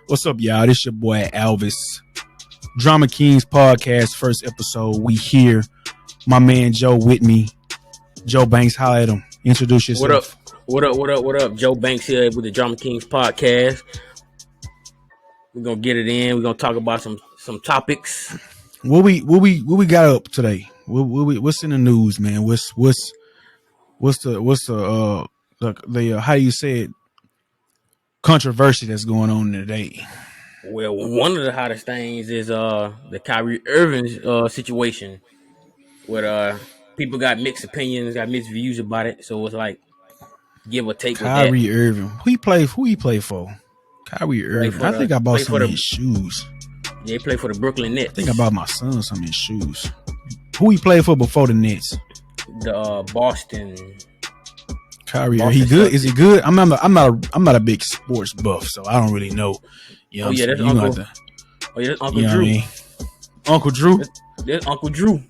What's up, y'all? This your boy Alvis. Drama Kingz podcast, first episode. We here. My man Joe with me. Joe Banks, holla at him. Introduce yourself. What up? Joe Banks here with the Drama Kingz podcast. We're gonna get it in. We're gonna talk about some topics. What we got up today? What's in the news, man? What's the how do you say it? Controversy that's going on today. Well, one of the hottest things is the Kyrie Irving situation, where people got mixed opinions, got mixed views about it. So it's like give or take. Kyrie Irving, who he play for? Kyrie Irving. I think I bought some of his shoes. Yeah, he played for the Brooklyn Nets. I think I bought my son some of his shoes. Who he played for before the Nets? The Boston. Kyrie, he good? Is he good? I'm not a big sports buff, so I don't really know. You know that's Uncle Drew. I mean? Uncle Drew. That's Uncle Drew.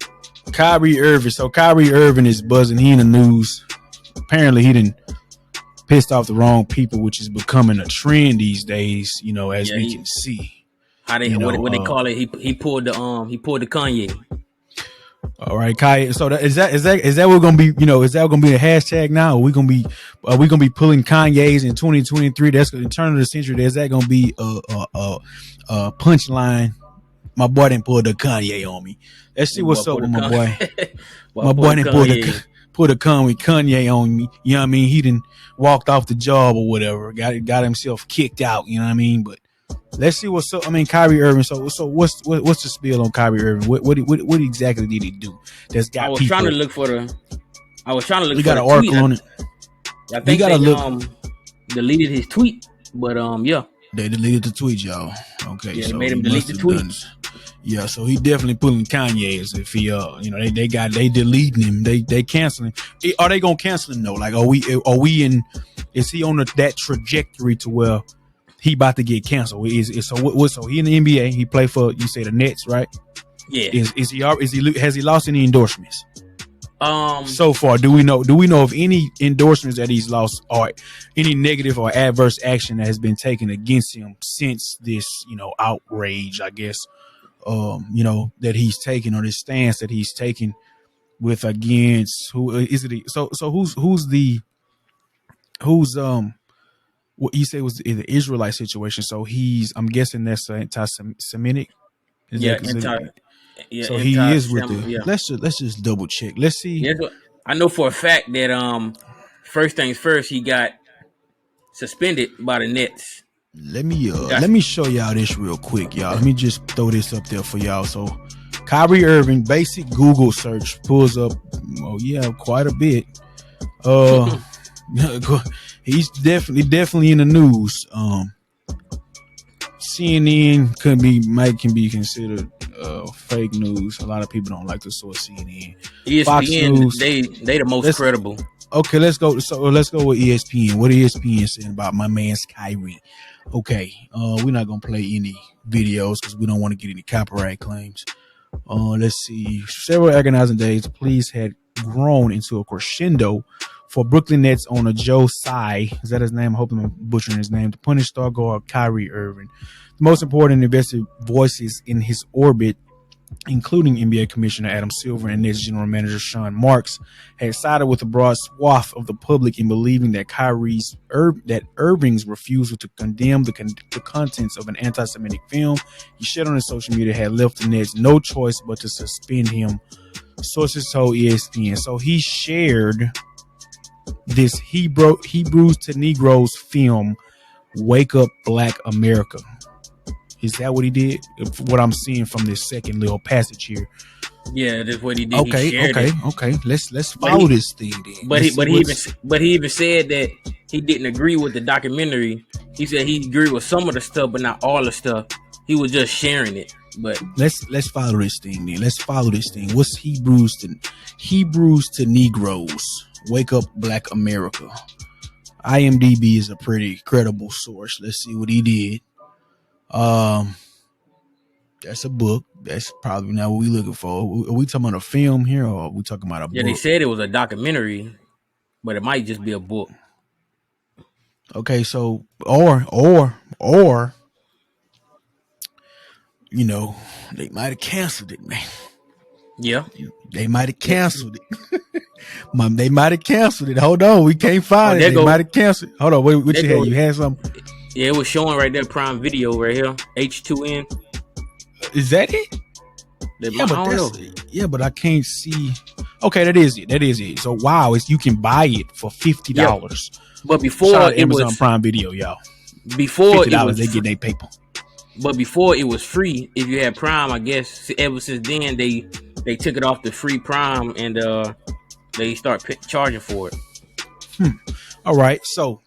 Kyrie Irving. So Kyrie Irving is buzzing. He in the news. Apparently, he done pissed off the wrong people, which is becoming a trend these days. You know, as we can see. How they what they call it? He pulled the Kanye. All right, Kai. So is that what gonna be? You know, is that gonna be a hashtag now? Are we gonna be pulling Kanye's in 2023? That's the turn of the century. Is that gonna be a punchline? My boy didn't pull the Kanye on me. Let's see what's up with my boy. My boy didn't pull the Kanye on me. You know what I mean? He didn't walked off the job or whatever. Got himself kicked out. You know what I mean? But let's see what's up. I mean, Kyrie Irving. So what's the spiel on Kyrie Irving? What exactly did he do? That's got. I was trying to look for the. We got an article on it. I think they deleted his tweet, but yeah. They deleted the tweet, y'all. Okay, yeah, so they made him delete the tweet. Yeah, so he definitely pulling Kanye's if he they deleting him, they canceling. Are they gonna cancel him though? Like are we in? Is he on that trajectory to where he about to get canceled? So he in the NBA. He play for, you say, the Nets, right? Yeah. Has he lost any endorsements? So far, do we know of any endorsements that he's lost, or any negative or adverse action that has been taken against him since this, outrage, I guess, that he's taken, or this stance that he's taken with against who is it? So who's what you say was the Israelite situation. So I'm guessing that's anti-Semitic. So he is with the. Yeah. Let's just double check. Let's see. Yeah, I know for a fact that first things first, he got suspended by the Nets. Let me show y'all this real quick, y'all. Let me just throw this up there for y'all. So Kyrie Irving, basic Google search pulls up. Oh yeah, quite a bit. He's definitely in the news. CNN can be considered fake news. A lot of people don't like the source CNN. ESPN, Fox News, they the most credible. Okay, let's go with ESPN. What ESPN saying about my man's Kyrie? Okay, we're not gonna play any videos because we don't want to get any copyright claims. Let's see. Several agonizing days, the police had grown into a crescendo for Brooklyn Nets owner Joe Tsai, is that his name? I hope I'm butchering his name, to punish star guard Kyrie Irving. The most important invested voices in his orbit, including NBA Commissioner Adam Silver and Nets General Manager Sean Marks, had sided with a broad swath of the public in believing that Irving's refusal to condemn the contents of an anti-Semitic film he shared on his social media had left the Nets no choice but to suspend him. Sources told ESPN. So he shared this Hebrews to Negroes film, Wake Up Black America. Is that what he did? What I'm seeing from this second little passage here. Yeah, that's what he did. Okay. Let's follow this thing then. But he even said that he didn't agree with the documentary. He said he agreed with some of the stuff, but not all the stuff. He was just sharing it. But let's follow this thing then. Let's follow this thing. What's Hebrews to Negroes? Wake Up Black America. IMDb is a pretty credible source. Let's see what he did. That's a book. That's probably not what we're looking for. Are we talking about a film here, or are we talking about a book? Yeah, they said it was a documentary, but it might just be a book. Okay, so or you know, they might have canceled it, man. Yeah. They might have canceled it. Mom, they might have canceled it. Hold on, we can't find it. They might have canceled it. Hold on, what you had? You had something? Yeah, it was showing right there, Prime Video right here. H2N. Is that it? Yeah, but I can't see. Okay, that is it. So wow, you can buy it for $50. Yeah. But before it Amazon was Prime Video, y'all. Before $50, they get their paper. But before it was free if you had Prime. I guess ever since then they took it off the free Prime and they start charging for it. All right, so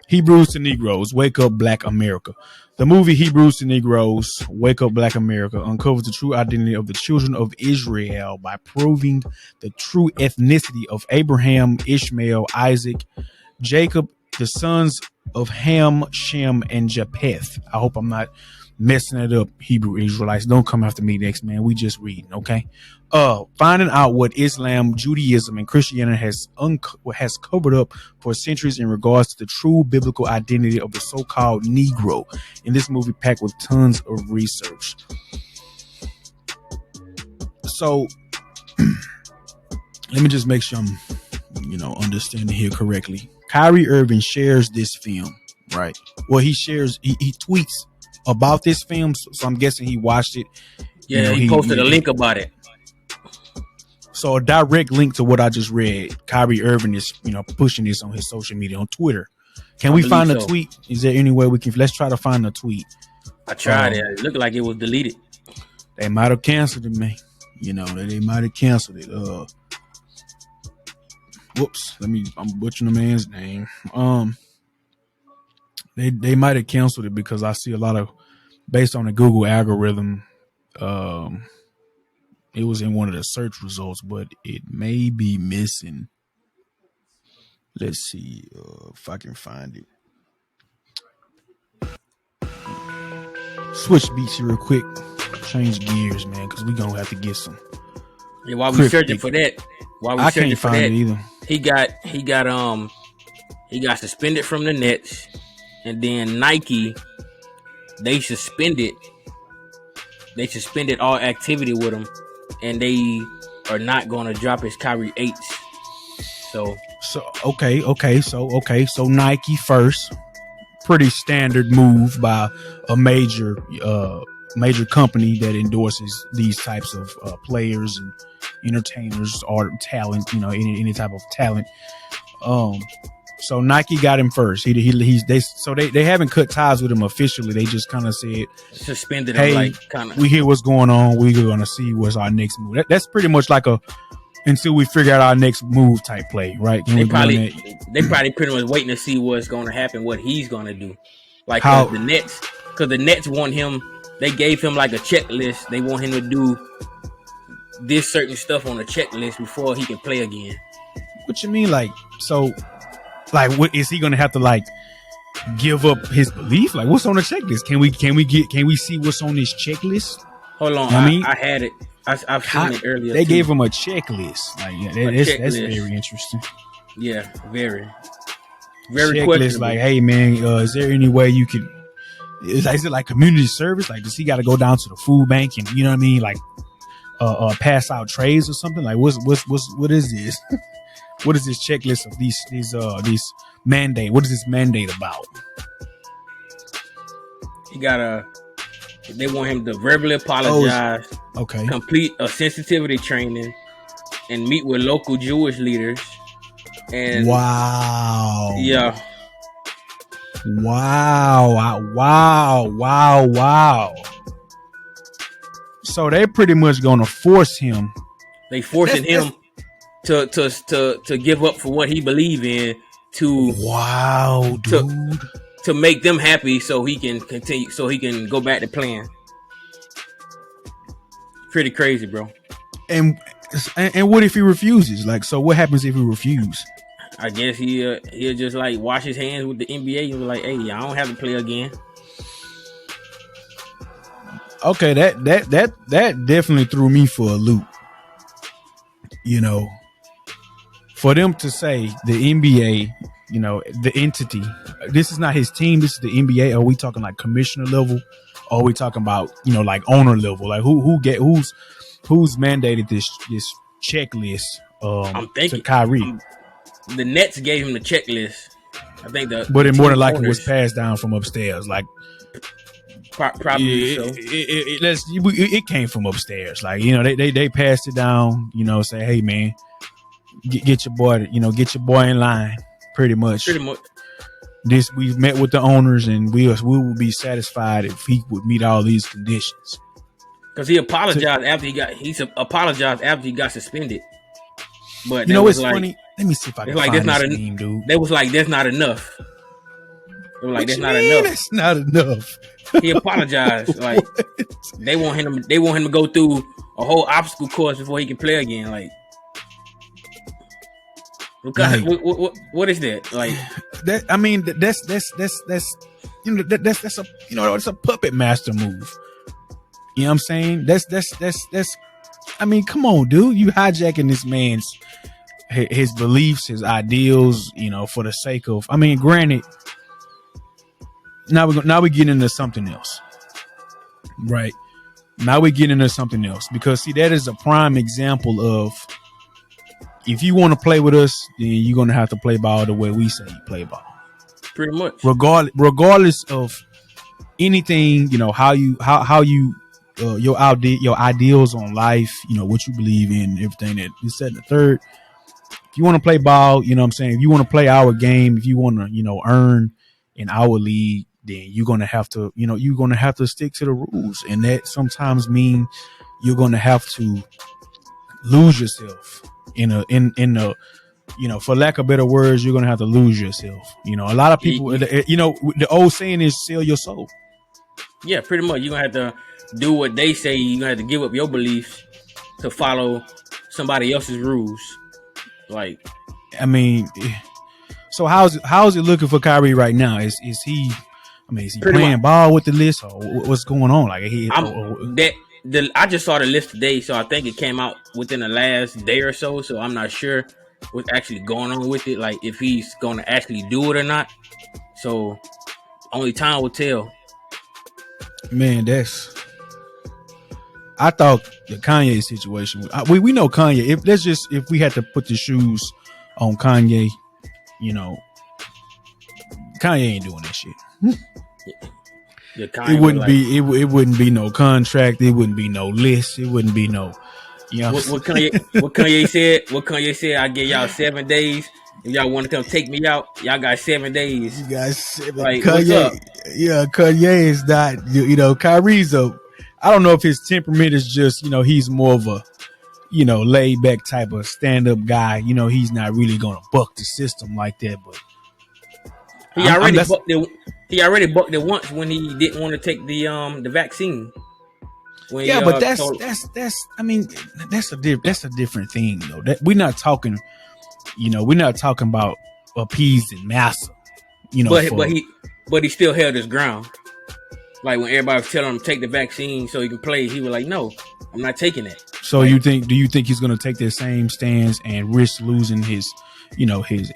Hebrews to Negroes, Wake Up Black America. The movie Hebrews to Negroes, Wake Up Black America uncovers the true identity of the children of Israel by proving the true ethnicity of Abraham, Ishmael, Isaac, Jacob, the sons of Ham, Shem, and Japheth. I hope I'm not messing it up, Hebrew Israelites. Don't come after me next, man. We just reading, okay? Finding out what Islam, Judaism, and Christianity has covered up for centuries in regards to the true biblical identity of the so-called Negro. In this movie packed with tons of research. So let me just make sure I'm, understanding here correctly. Kyrie Irving shares this film, right? Well, he tweets about this film, so I'm guessing he watched it. Yeah, he posted a link about it. So a direct link to what I just read. Kyrie Irving is, pushing this on his social media on Twitter. Can we find the tweet? Is there any way we can? Let's try to find the tweet. I tried it. It looked like it was deleted. They might have canceled it, man. They might have canceled it. Whoops. I'm butchering the man's name. They might have canceled it because I see a lot of, based on the Google algorithm, it was in one of the search results, but it may be missing. Let's see if I can find it. Switch beats here real quick. Change gears, man, because we're going to have to get some. Yeah, while we searching for that. I can't find it either. He got suspended from the Nets, and then Nike, they suspended all activity with him, and they are not going to drop his Kyrie 8s. So Nike first, pretty standard move by a major company that endorses these types of players and entertainers or talent, any type of talent. So Nike got him first. They haven't cut ties with him officially. They just kind of said suspended him. Hey, we hear what's going on. We're gonna see what's our next move. That's pretty much like until we figure out our next move type play, right? They probably pretty much waiting to see what's going to happen, what he's going to do. Like the Nets want him. They gave him like a checklist. They want him to do this certain stuff on the checklist before he can play again. What you mean, what is he gonna have to give up his belief? Like, what's on the checklist? Can we see what's on this checklist? Hold on, I had it. I've seen it earlier. They gave him a checklist. That's very interesting. Yeah, very checklist. Like, hey man, is there any way you could? Is it like community service? Like, does he got to go down to the food bank and pass out trays or something? Like, what is this? What is this checklist of these mandate? What is this mandate about? They want him to verbally apologize. Okay. Complete a sensitivity training and meet with local Jewish leaders. And wow. Yeah. Wow. So they're pretty much gonna force him. They forcing him to give up for what he believe in to make them happy so he can continue, so he can go back to playing. Pretty crazy, bro. And what if he refuses? So what happens if he refuses? I guess he'll just wash his hands with the NBA and be like, hey, I don't have to play again. Okay, that definitely threw me for a loop. For them to say the NBA, the entity, this is not his team, this is the NBA. Are we talking like commissioner level? or are we talking about, you know, like owner level? Like who's mandated this checklist I'm to thinking Kyrie? the Nets gave him the checklist. I think But the it more team than likely was owners passed down from upstairs. Like probably so. it came from upstairs. Like, you know, they passed it down. You know, say, hey man, get your boy, you know, get your boy in line. Pretty much. This, we've met with the owners, and we will be satisfied if he would meet all these conditions. Because he apologized after he got suspended. But you know, it's like, funny. Let me see if I can find this meme, dude. They was like, "That's not enough." They were like, "That's not enough." That's not enough. He apologized. Like they want him to go through a whole obstacle course before he can play again. Like, because what is that? Like that? I mean, that's you know, that's a, you know, it's a puppet master move. You know what I'm saying? That's. I mean, come on, dude. You hijacking this man's his beliefs, his ideals, you know, for the sake of. I mean, granted, now we get into something else, right? Now we get into something else, because see, that is a prime example of, if you want to play with us, then you're gonna have to play ball the way we say you play ball. Pretty much. Regardless of anything, you know, how you your ideals on life, you know, what you believe in, everything that is said in the third. If you want to play ball, you know what I'm saying, if you want to play our game, if you want to, you know, earn in our league, then you're going to have to, you know, you're going to have to stick to the rules. And that sometimes mean you're going to have to lose yourself in a, you know, for lack of better words, you're going to have to lose yourself. You know, a lot of people, you know, the old saying is sell your soul. Yeah, pretty much. You're going to have to do what they say. You're going to have to give up your beliefs to follow somebody else's rules. Like, I mean, so how's it looking for Kyrie right now? Is he? I mean, is he playing ball with the list, or what's going on? Like, I just saw the list today, so I think it came out within the last day or so. So I'm not sure what's actually going on with it. Like, if he's going to actually do it or not. So only time will tell. Man, I thought the Kanye situation. We know Kanye. If we had to put the shoes on Kanye, you know, Kanye ain't doing that shit. It wouldn't be no contract. It wouldn't be no list. It wouldn't be no. You know what Kanye said. What Kanye said. I give y'all 7 days. If y'all want to come take me out, y'all got 7 days. You guys 7. Like, Kanye, yeah, Kanye is not. You know, Kyrie's I don't know if his temperament is just, you know, he's more of a, you know, laid back type of stand up guy. You know, he's not really gonna buck the system like that. But he already bucked it once when he didn't want to take the vaccine. Yeah, but that's I mean, that's a different thing though. That we're not talking, you know, we're not talking about appeasing massa. You know, but he still held his ground. Like, when everybody was telling him to take the vaccine so he can play, he was like, "No, I'm not taking it." So do you think he's going to take the same stance and risk losing his, you know, his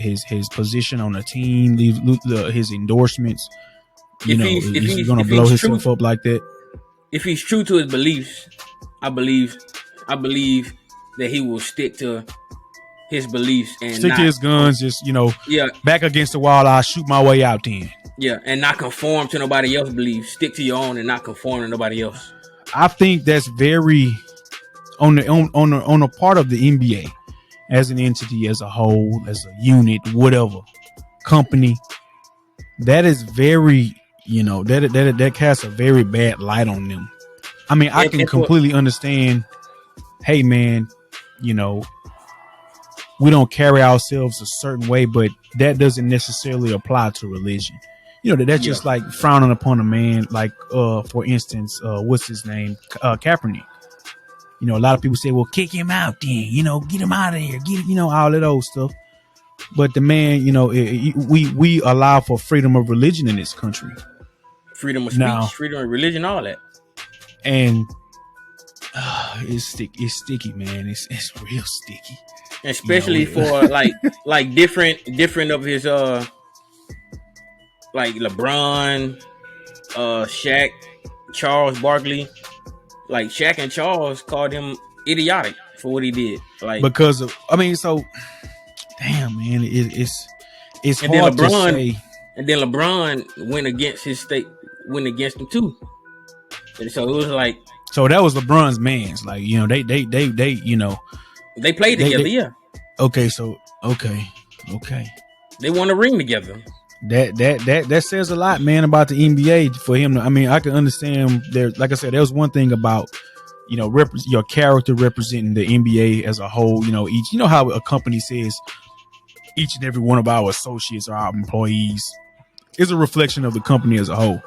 position on the team, his endorsements? You know, is he going to blow himself up like that? If he's true to his beliefs, I believe that he will stick to his beliefs and stick to his guns. Just, you know, back against the wall, I'll shoot my way out then. Yeah, and not conform to nobody else's beliefs. Stick to your own and not conform to nobody else. I think that's very on a part of the NBA as an entity, as a whole, as a unit, whatever company. That is very, you know, that casts a very bad light on them. I mean, I can completely understand. Hey, man, you know, we don't carry ourselves a certain way, but that doesn't necessarily apply to religion. You know, that's just like frowning upon a man, like, for instance, what's his name? Kaepernick. You know, a lot of people say, well, kick him out then, you know, get him out of here, you know, all that old stuff. But the man, you know, we allow for freedom of religion in this country. Freedom of speech, freedom of religion, all that. And it's sticky, man. It's real sticky. Especially for like different of his like LeBron, Shaq, Charles Barkley, like Shaq and Charles called him idiotic for what he did. Like because of, I mean, so damn man, it's and then hard to say. And then LeBron went against him too. And so it was like, so that was LeBron's man's, like, you know, they you know, they played together. Yeah. Okay. So, okay. They won a ring together. That says a lot, man, about the NBA for him. I mean, I can understand there. Like I said, there was one thing about, you know, your character representing the NBA as a whole. You know, you know how a company says each and every one of our associates or our employees is a reflection of the company as a whole.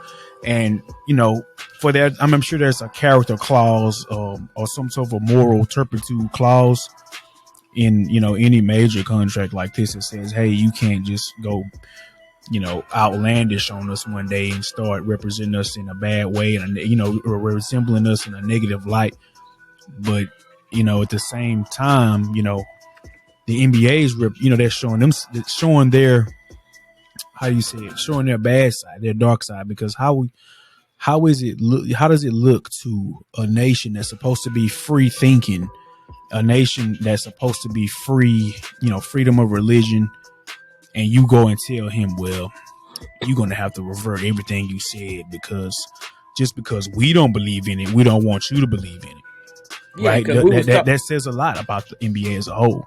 And, you know, for that, I'm sure there's a character clause or some sort of a moral turpitude clause in, you know, any major contract like this that says, hey, you can't just go, you know, outlandish on us one day and start representing us in a bad way and, you know, or resembling us in a negative light. But, you know, at the same time, you know, the NBA's, you know, they're showing their, how do you say it, showing their bad side, their dark side, because how does it look to a nation that's supposed to be free thinking, a nation that's supposed to be free, you know, freedom of religion, and you go and tell him, well, you're going to have to revert everything you said because we don't believe in it, we don't want you to believe in it. Yeah, right? That says a lot about the NBA as a whole.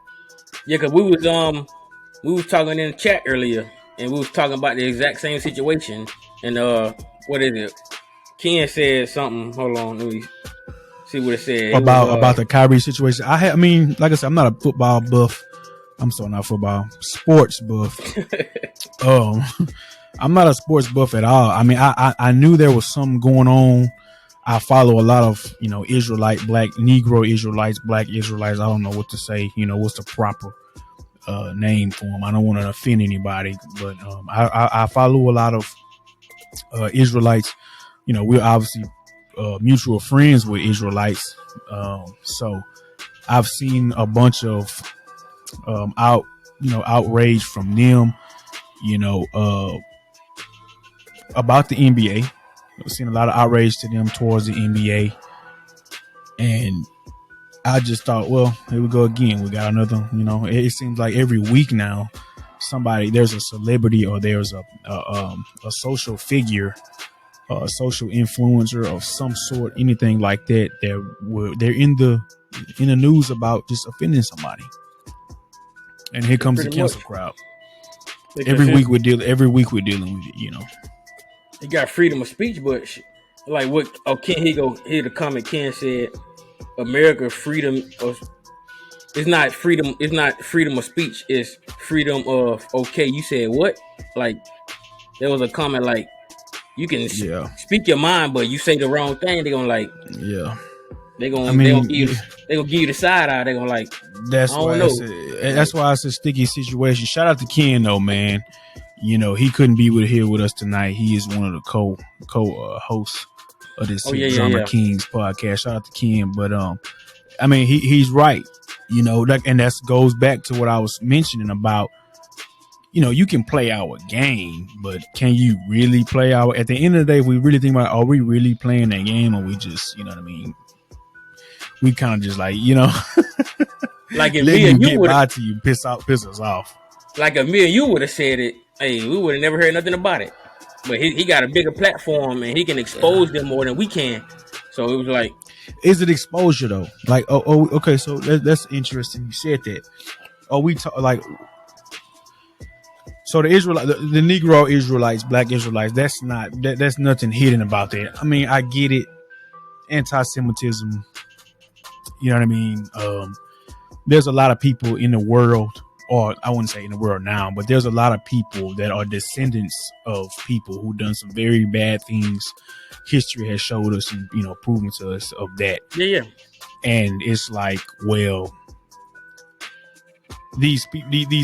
Yeah, because we was talking in the chat earlier, and we was talking about the exact same situation. And what is it? Ken said something. Hold on, let me see what it said. About the Kyrie situation. I mean, like I said, I'm not a football buff. I'm sorry, not football, sports buff. I'm not a sports buff at all. I mean, I knew there was something going on. I follow a lot of, you know, Israelite, black, Negro Israelites, black Israelites. I don't know what to say. You know, what's the proper name for them? I don't want to offend anybody, but I follow a lot of Israelites. You know, we're obviously mutual friends with Israelites. So I've seen a bunch of outrage from them, you know, about the NBA. I've seen a lot of outrage to them towards the NBA. And I just thought, well, here we go again. We got another, you know, it seems like every week now, there's a celebrity or there's a social figure, a social influencer of some sort, anything like that. They're in the news about just offending somebody. And here comes the cancel crowd. Every week we're dealing with it, you know. He got freedom of speech, but like what? Oh, Ken, here the comment. Ken said, "America freedom of it's not freedom. It's not freedom of speech. It's freedom of okay." You said what? Like there was a comment like you can speak your mind, but you say the wrong thing, they're gonna like They gonna give you the side eye. They gonna like. That's why it's a sticky situation. Shout out to Ken though, man. You know, he couldn't be here with us tonight. He is one of the co hosts of this Drummer Kingz podcast. Shout out to Ken, but I mean, he's right. You know, and that goes back to what I was mentioning about. You know, you can play our game, but can you really play at the end of the day, if we really think about, are we really playing that game, or we just, you know what I mean? We kind of just like, you know, like if me and you would get to you, piss us off. Like if me and you would have said it, hey, we would have never heard nothing about it. But he got a bigger platform and he can expose them more than we can. So it was like, is it exposure though? Like, okay, so that's interesting. You said that. So the Negro Israelites, black Israelites, that's nothing hidden about that. I mean, I get it. Anti-Semitism. You know what I mean? There's a lot of people in the world, or I wouldn't say in the world now, but there's a lot of people that are descendants of people who done some very bad things. History has showed us and, you know, proven to us of that. Yeah. And it's like, well, these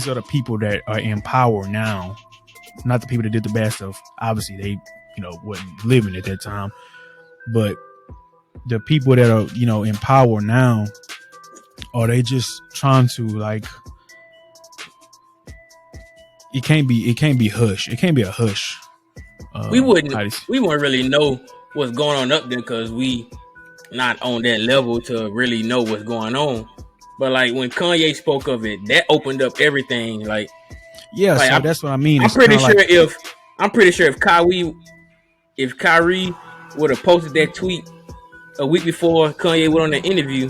are the people that are in power now, not the people that did the bad stuff. Obviously, they, you know, wasn't living at that time, but the people that are, you know, in power now, are they just trying to like? It can't be hush. It can't be a hush. We wouldn't really know what's going on up there because we not on that level to really know what's going on. But like when Kanye spoke of it, that opened up everything. Like So that's what I mean. I'm It's pretty kind of sure like if Kyrie would have posted that tweet a week before Kanye went on the interview,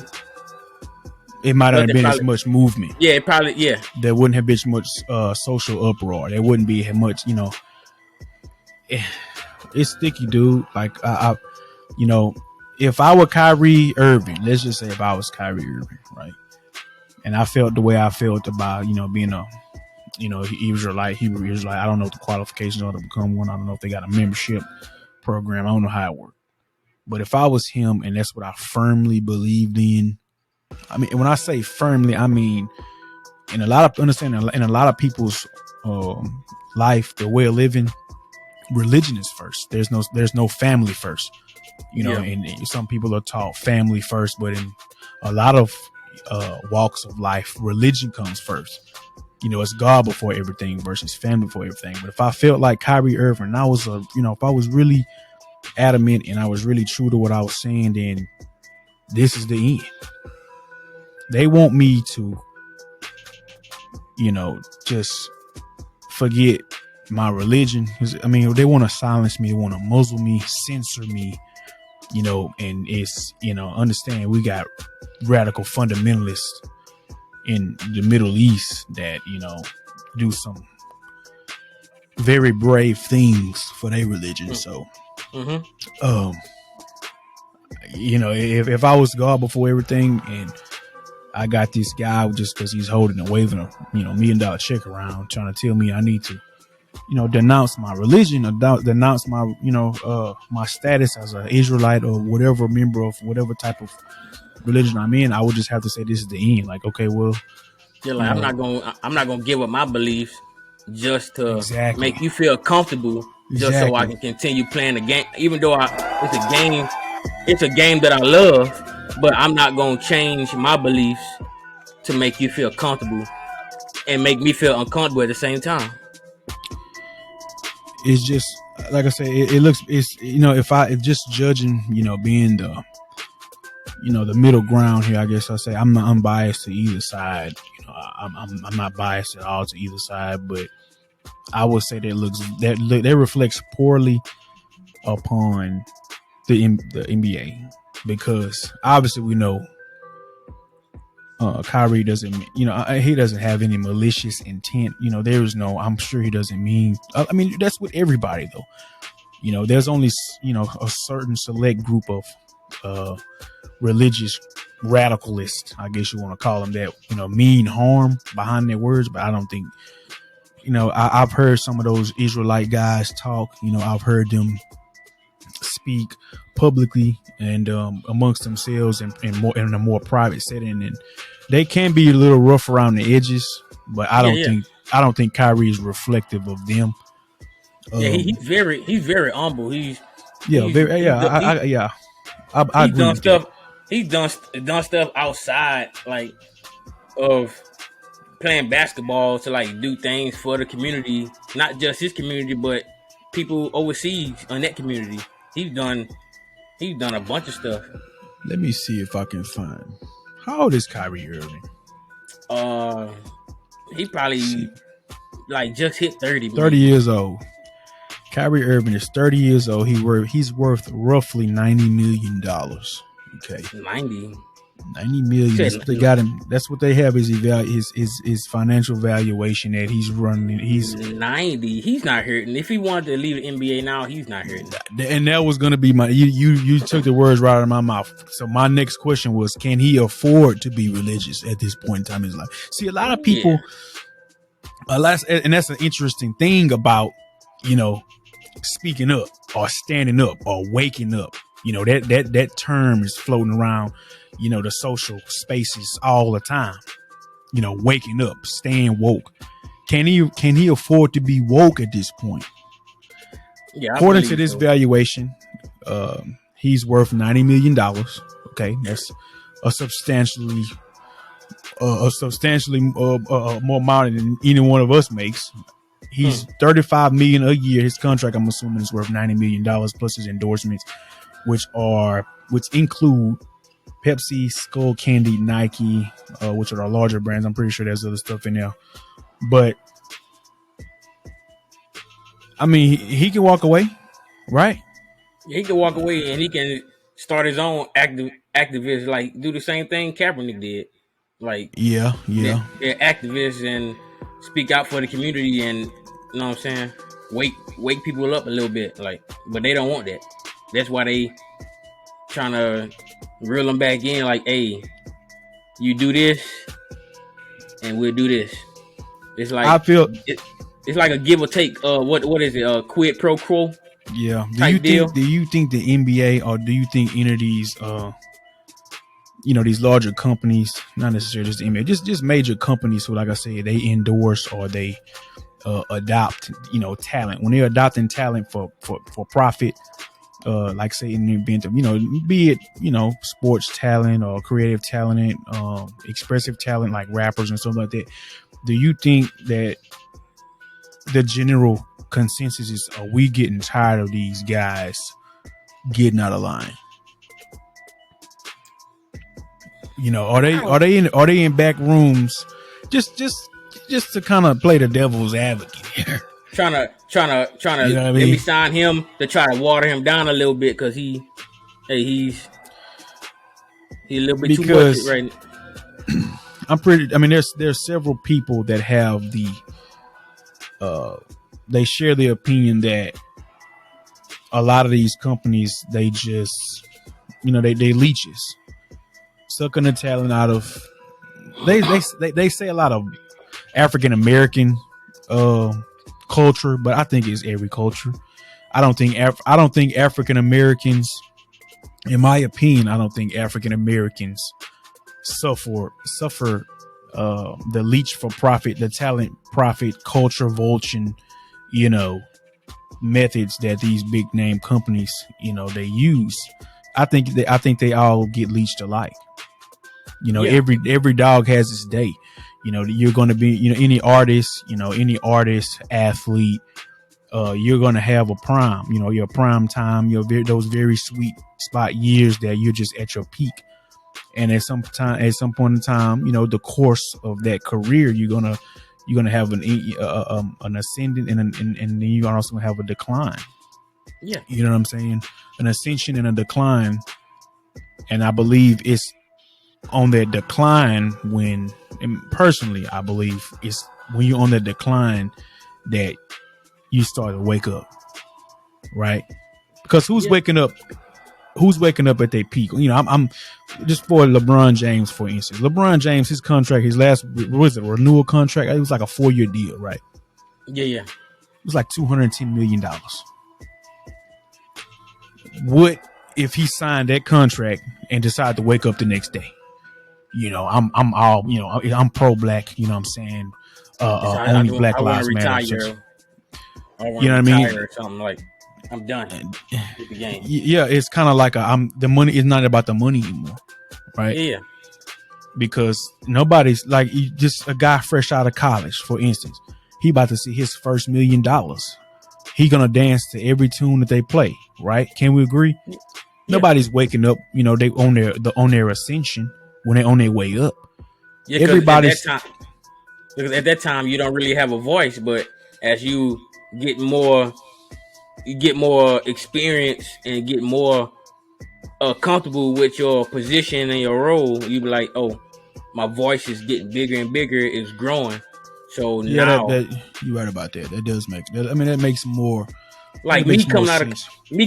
it might not have been as much movement. Yeah, it probably There wouldn't have been much social uproar. There wouldn't be much, it's sticky, dude. Like I if I were Kyrie Irving, let's just say if I was Kyrie Irving, right? And I felt the way I felt about, being a, Israelite, Hebrew Israelite. I don't know what the qualifications are to become one. I don't know if they got a membership program. I don't know how it works. But if I was him, and that's what I firmly believed in, I mean, when I say firmly, I mean, in a lot of people's life, their way of living, religion is first. There's no family first. And some people are taught family first, but in a lot of walks of life, religion comes first. It's God before everything versus family before everything. But if I felt like Kyrie Irving, and I was if I was really adamant and I was really true to what I was saying, then this is the end. They want me to, just forget my religion. I mean, they want to silence me. They want to muzzle me, censor me, and it's, understand we got radical fundamentalists in the Middle East that, do some very brave things for their religion. So, if I was God before everything and I got this guy just because he's holding and waving a $1 million check around trying to tell me I need to denounce my religion or denounce my my status as an Israelite or whatever member of whatever type of religion I'm in, I would just have to say this is the end. Like, okay, well, like I'm not gonna give up my beliefs just to make you feel comfortable, just so I can continue playing the game, even though it's a game that I love, but I'm not gonna change my beliefs to make you feel comfortable and make me feel uncomfortable at the same time. It's just like I say, if just judging, being the the middle ground here, I guess I say I'm not unbiased to either side. I'm not biased at all to either side, but I would say that reflects poorly upon the NBA, because obviously we know Kyrie doesn't, he doesn't have any malicious intent. There is no, I'm sure he doesn't mean, I mean, that's with everybody though. There's only, a certain select group of religious radicalists, I guess you want to call them, that, mean harm behind their words. But I don't think, I've heard some of those Israelite guys talk, I've heard them speak publicly and amongst themselves and more in a more private setting, and they can be a little rough around the edges, but I don't think Kyrie is reflective of them. He's very humble. I agree with that. He's done stuff outside, like, of playing basketball, to like do things for the community, not just his community, but people overseas in that community. He's done a bunch of stuff. Let me see if I can find. How old is Kyrie Irving? He probably like just hit 30. 30 years old. Kyrie Irving is 30 years old. He's worth roughly $90 million. Okay. 90 million. That's what they got him. That's what they have his financial valuation that he's running. He's 90. He's not hurting. If he wanted to leave the NBA now, he's not hurting. And that was going to be you took the words right out of my mouth. So my next question was, can he afford to be religious at this point in time in his life? See, a lot of people, and that's an interesting thing about, speaking up or standing up or waking up. That term is floating around, the social spaces all the time. Waking up, staying woke. Can he afford to be woke at this point? Yeah. According to this valuation, he's worth $90 million. Okay, that's a substantially more amount than any one of us makes. He's $35 million a year. His contract, I'm assuming, is worth $90 million plus his endorsements. which include Pepsi, Skull Candy, Nike, which are our larger brands. I'm pretty sure there's other stuff in there, but I mean, he can walk away, right? He can walk away and he can start his own activist, like do the same thing Kaepernick did. Like Yeah. they're activists and speak out for the community, and you know what I'm saying, wake people up a little bit, like, but they don't want that. That's why they trying to reel them back in, like, hey, you do this and we'll do this. It's like I feel it's like a give or take. What is it? Quid pro quo. Yeah. Do you think the NBA, or do you think any of these these larger companies, not necessarily just the NBA, just major companies who, like I said, they endorse or they adopt, talent. When they're adopting talent for profit, like say in the event of, be it, sports talent or creative talent, expressive talent like rappers and stuff like that. Do you think that the general consensus is, are we getting tired of these guys getting out of line? Are they in back rooms just to kind of play the devil's advocate here? Trying to let me sign him to try to water him down a little bit because he's a little bit too much right now. There's several people that have they share the opinion that a lot of these companies, they just, they leeches, sucking the talent out of. They say a lot of African American culture, but I think it's every culture. I don't think African Americans, in my opinion, I don't think African Americans suffer the leech for profit, the talent profit, culture vulture, methods that these big name companies, they use. I think they all get leached alike. Every dog has its day. You're going to be, any artist, athlete, you're going to have a prime, your prime time, those very sweet spot years that you're just at your peak. And at some point in time, the course of that career, you're gonna have an ascendant and then you're also gonna have a decline. Yeah, you know what I'm saying? An ascension and a decline, and I believe it's on that decline when, and personally, I believe it's when you're on the decline that you start to wake up, right? Because who's waking up? Who's waking up at their peak? I'm just for LeBron James, for instance. LeBron James, his contract, his last, renewal contract? It was like a 4-year deal, right? Yeah. It was like $210 million. What if he signed that contract and decided to wake up the next day? I'm all, I'm pro-black. You know what I'm saying? Only Black Lives Matter. I want to retire or something, like, I'm done with the game. Yeah, it's kind of like the money is not about the money anymore, right? Yeah. Because nobody's like, just a guy fresh out of college, for instance, he about to see his first $1 million. He gonna dance to every tune that they play, right? Can we agree? Yeah. Nobody's waking up, they on their ascension when they on their way up. Yeah, everybody's because at that time you don't really have a voice, but as you get more experience and get more comfortable with your position and your role, you be like, oh, my voice is getting bigger and bigger, it's growing. So now you're right about that. That does make, that makes more, like, me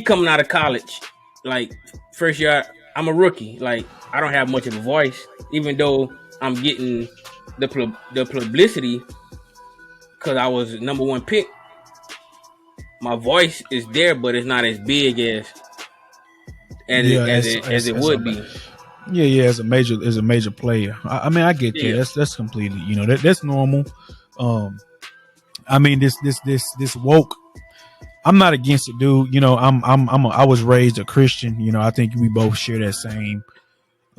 coming out of college, like, first year I'm a rookie, like, I don't have much of a voice, even though I'm getting the publicity because I was #1 pick. My voice is there, but it's not as big as it would be. Yeah, as a major player. I get that. That's completely, that's normal. This woke. I'm not against it, dude. I was raised a Christian. I think we both share that same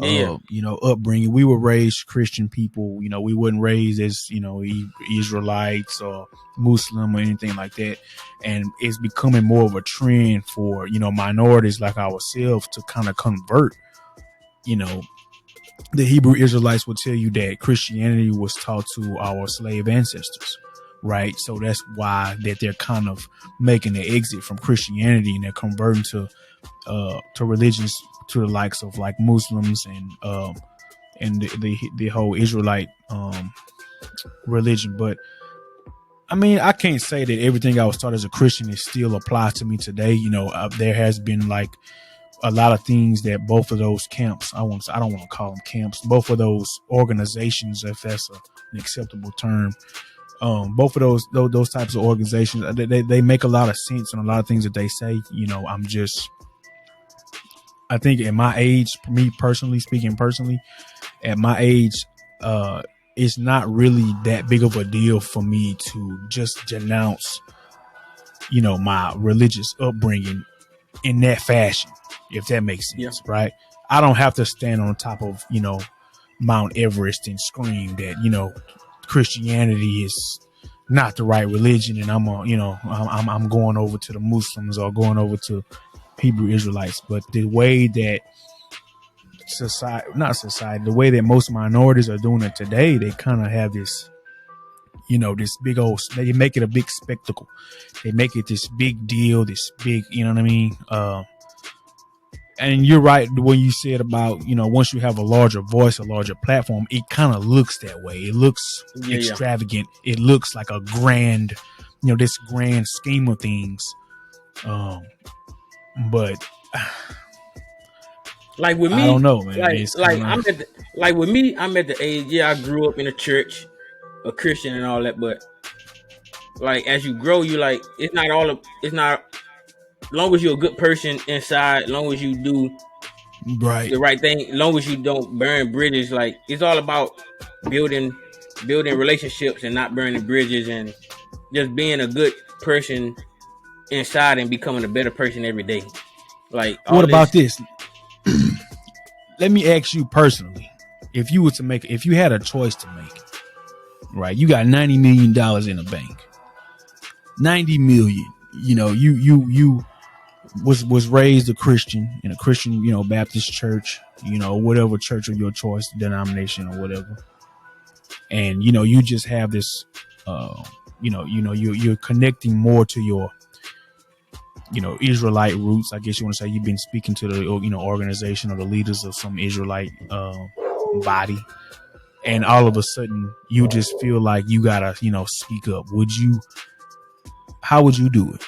Yeah. upbringing. We were raised Christian people. We weren't raised as, Israelites or Muslim or anything like that. And it's becoming more of a trend for, minorities like ourselves to kind of convert. The Hebrew Israelites will tell you that Christianity was taught to our slave ancestors, right? So that's why that they're kind of making the exit from Christianity and they're converting to religions, to the likes of like Muslims and the whole Israelite religion. But I mean, I can't say that everything I was taught as a Christian is still applies to me today. There has been like a lot of things that both of those camps, I don't want to call them camps, both of those organizations, if that's an acceptable term, both of those types of organizations, they make a lot of sense on a lot of things that they say. I think at my age, me personally speaking, at my age, it's not really that big of a deal for me to just denounce, my religious upbringing in that fashion, if that makes sense, right? I don't have to stand on top of, Mount Everest and scream that, Christianity is not the right religion, and I'm going over to the Muslims or going over to Hebrew Israelites. But the way that the way that most minorities are doing it today, they kind of have this, this big old, they make it a big spectacle. They make it this big deal, this big, you know what I mean? And you're right when you said about, once you have a larger voice, a larger platform, it kind of looks that way. It looks extravagant. Yeah. It looks like a grand, this grand scheme of things. But like with me, I don't know, man. With me, I'm at the age. Yeah, I grew up in a church, a Christian and all that. But like as you grow, you like it's not. Long as you're a good person inside, long as you do the right thing, long as you don't burn bridges, like it's all about building relationships and not burning bridges and just being a good person inside and becoming a better person every day. Like what about this? Let me ask you personally, if you had a choice to make, right? You got $90 million in the bank. 90 million. You was raised a Christian in a Christian, Baptist church, whatever church of your choice, denomination or whatever. And, you just have this, you're connecting more to your, Israelite roots. I guess you want to say you've been speaking to the, organization or the leaders of some Israelite, body. And all of a sudden you just feel like you gotta, speak up. How would you do it?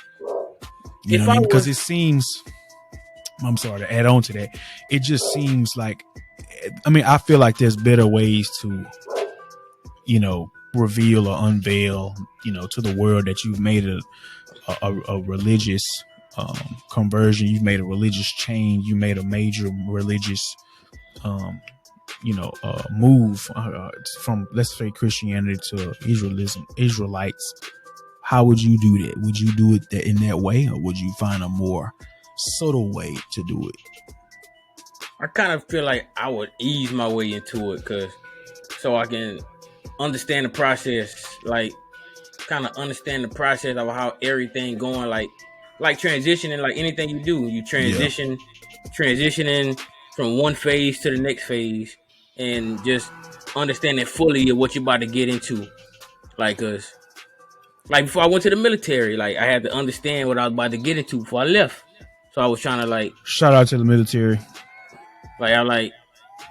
Because it seems, I'm sorry to add on to that. It just seems like, I feel like there's better ways to, reveal or unveil, to the world that you've made a religious conversion. You've made a religious change. You made a major religious, move from, let's say, Christianity to Israelites. How would you do that? Would you do it in that way, or would you find a more subtle way to do it? I kind of feel like I would ease my way into it, so I can understand the process, like kind of understand the process of how everything going, like transitioning, like anything you do, you transitioning from one phase to the next phase, and just understanding fully of what you're about to get into, like before I went to the military, like I had to understand what I was about to get into before I left. So I was trying to shout out to the military. Like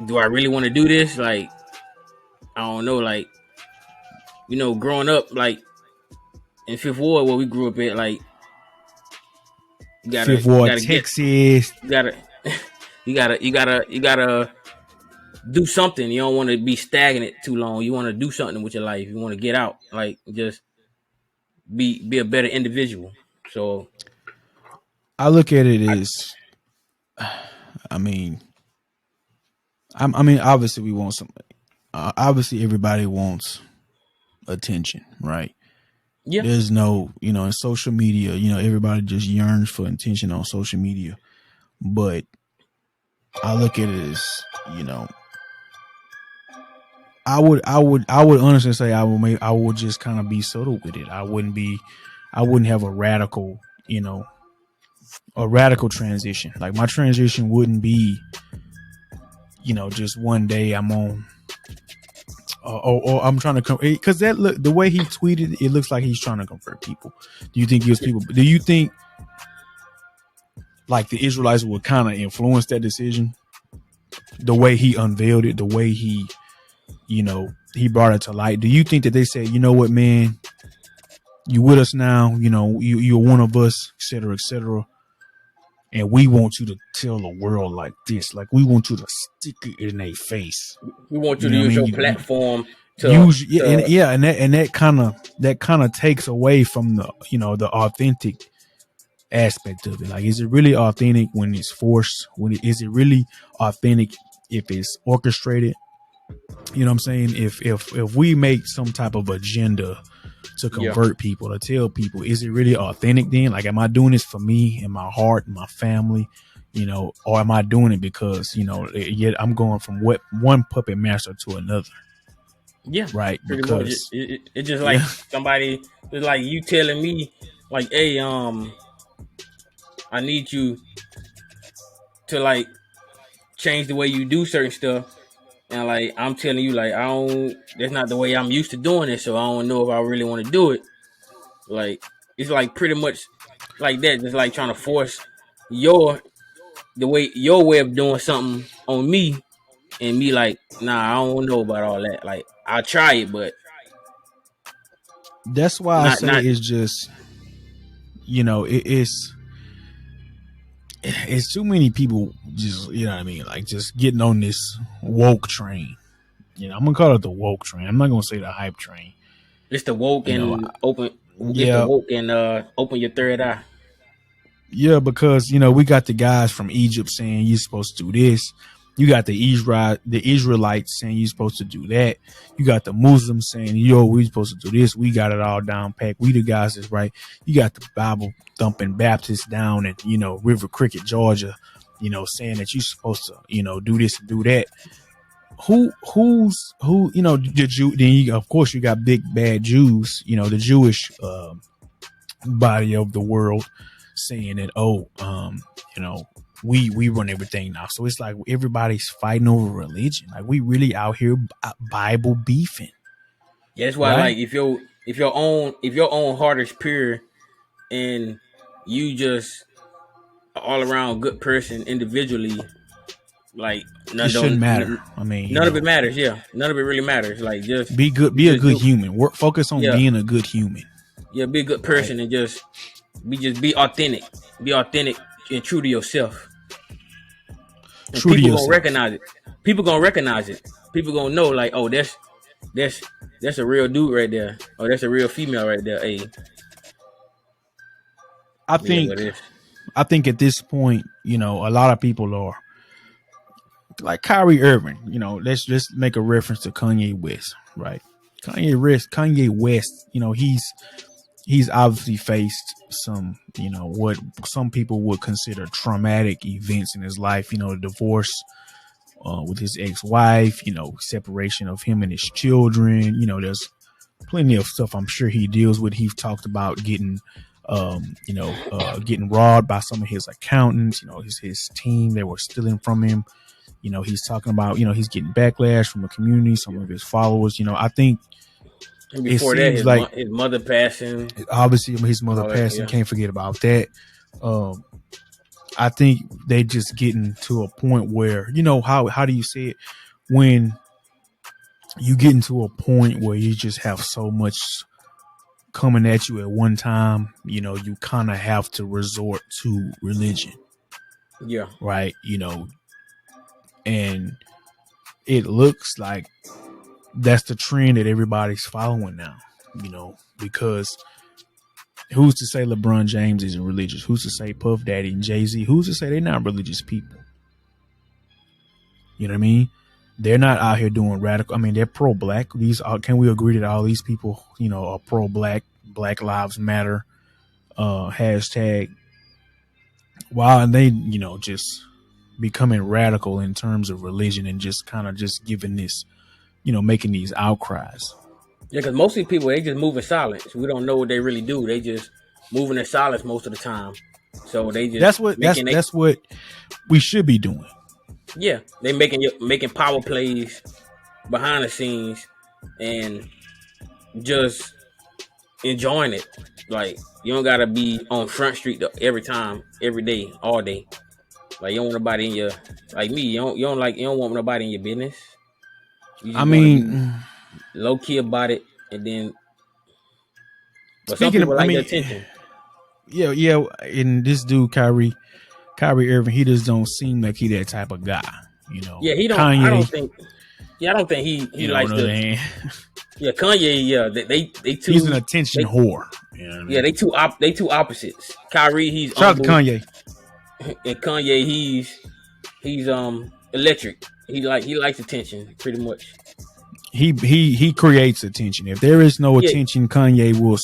do I really want to do this? Like, I don't know, growing up, like in Fifth Ward where we grew up at, like Fifth Ward, Texas. You gotta do something. You don't want to be stagnant too long. You want to do something with your life. You want to get out, like just be a better individual. So I look at it as, obviously we want some. Obviously, everybody wants attention, right? Yeah. There's no, in social media, everybody just yearns for attention on social media. But I look at it as you know, I would honestly say I would just kind of be subtle with it. I wouldn't have a radical transition. Like my transition wouldn't be, just one day I'm on, or I'm trying to come, because that look, the way he tweeted, it looks like he's trying to convert people. Do you think he was people? Do you think like the Israelites would kind of influence that decision? The way he unveiled it, the way he brought it to light. Do you think that they said, you know what, man, you with us now, you're one of us, et cetera, and we want you to tell the world like this, like we want you to stick it in their face. We want you You to know what I use mean? your You platform to use and that kind of takes away from the authentic aspect of it. Like, is it really authentic when it's forced? Is it really authentic if it's orchestrated? You know what I'm saying? If we make some type of agenda to yeah. convert people, to tell people, is it really authentic then? Like, am I doing this for me and my heart and my family? Or am I doing it because, yet I'm going from one puppet master to another? Yeah, Right? pretty much. Because It's just like yeah, somebody, it's like you telling me, like, hey, I need you to like change the way you do certain stuff, and like I'm telling you, like I don't. That's not the way I'm used to doing it, so I don't know if I really want to do it. Like it's like pretty much like that, just like trying to force your your way of doing something on me, and me like, nah, I don't know about all that. Like I'll try it, but that's why I not say not. it's just, it's too many people just, you know what I mean, like just getting on this woke train. I'm gonna call it the woke train. I'm not gonna say the hype train. It's the woke You know, and open. It's the yeah, woke and open your third eye. yeah, because we got the guys from Egypt saying you're supposed to do this. You got the Israelites saying you're supposed to do that. You got the Muslims saying, yo, we supposed to do this. We got it all down packed. We the guys that's right. You got the Bible thumping Baptists down in, River Cricket, Georgia, saying that you're supposed to, do this and do that. Who, the Jew, then of course you got big bad Jews, the Jewish body of the world saying that, you know we run everything now. So it's like everybody's fighting over religion. Like, we really out here Bible beefing, Yeah, that's why right? like if your own heart is pure and you just all around good person individually, like It none shouldn't don't matter. I mean, none of it matters. Yeah, none of it really matters. Like just be good, you be a just good do. human. Focus on Yeah, being a good human, yeah, be a good right? person and just be authentic. Be authentic and true to yourself. And True to people gonna yourself. recognize it. People gonna recognize it. People gonna know like, oh, that's that's a real dude right there. Oh, that's a real female right there. Hey, I yeah, but think it's I think at this point, a lot of people are like Kyrie Irving. Let's make a reference to Kanye West, right? Kanye West, he's obviously faced some, what some people would consider traumatic events in his life. Divorce with his ex-wife, separation of him and his children. There's plenty of stuff I'm sure he deals with. He's talked about getting robbed by some of his accountants. His team, they were stealing from him. He's talking about, he's getting backlash from the community, some of his followers. I think and it before that seems like his mother passing obviously his and mother all that. passing, Yeah, can't forget about that. Um, I think they just getting to a point where, how do you say it, when you get into a point where you just have so much coming at you at one time, you kind of have to resort to religion, yeah, right? And it looks like that's the trend that everybody's following now, because who's to say LeBron James isn't religious? Who's to say Puff Daddy and Jay-Z? Who's to say they're not religious people? You know what I mean? They're not out here doing radical. I mean, they're pro-black. Can we agree that all these people, are pro-black, Black Lives Matter, hashtag? While they, just becoming radical in terms of religion and just kind of just giving this, making these outcries. Yeah, because mostly people, they just move in silence. We don't know what they really do. They just moving in silence most of the time. So they just That's what we should be doing. Yeah, they making power plays behind the scenes and just enjoying it. Like, you don't gotta be on Front Street every time, every day, all day. Like, you don't want nobody in your, like me. You don't want nobody in your business. You just want to be low key about it, and then. But some people like the attention. Yeah. And this dude Kyrie Irving, he just don't seem like he that type of guy. Yeah, he don't. Kanye, I don't think. Yeah, I don't think he likes the. Yeah, Kanye. Yeah, they too. He's an attention whore. You know what I mean? Yeah, they two opposites. Kyrie, he's shout out to Kanye. And Kanye, he's electric. He likes attention pretty much. He creates attention. If there is no attention, Kanye will